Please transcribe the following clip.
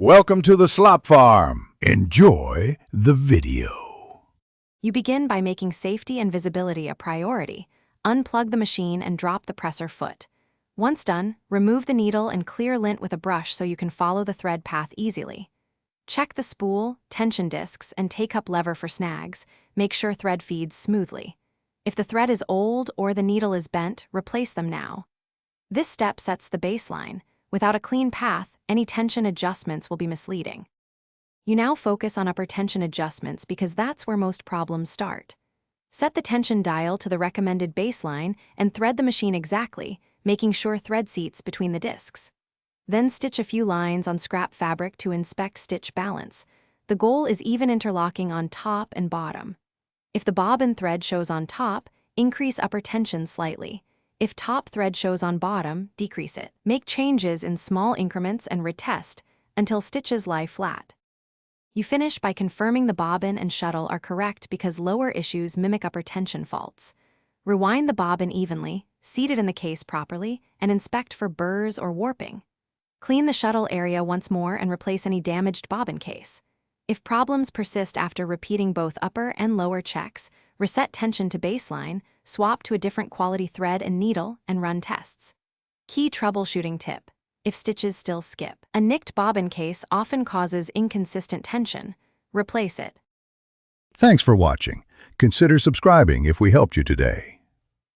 Welcome to the slop farm. Enjoy the video. You begin by making safety and visibility a priority. Unplug the machine and drop the presser foot. Once done, remove the needle and clear lint with a brush so you can follow the thread path easily. Check the spool, tension discs, and take-up lever for snags. Make sure thread feeds smoothly. If the thread is old or the needle is bent, replace them now. This step sets the baseline. Without a clean path, any tension adjustments will be misleading. You now focus on upper tension adjustments because that's where most problems start. Set the tension dial to the recommended baseline and thread the machine exactly, making sure thread seats between the discs. Then stitch a few lines on scrap fabric to inspect stitch balance. The goal is even interlocking on top and bottom. If the bobbin thread shows on top, increase upper tension slightly. If top thread shows on bottom, decrease it. Make changes in small increments and retest until stitches lie flat. You finish by confirming the bobbin and shuttle are correct because lower issues mimic upper tension faults. Rewind the bobbin evenly, seat it in the case properly, and inspect for burrs or warping. Clean the shuttle area once more and replace any damaged bobbin case. If problems persist after repeating both upper and lower checks, reset tension to baseline, swap to a different quality thread and needle, and run tests. Key troubleshooting tip: if stitches still skip. A nicked bobbin case often causes inconsistent tension. Replace it. Thanks for watching. Consider subscribing if we helped you today.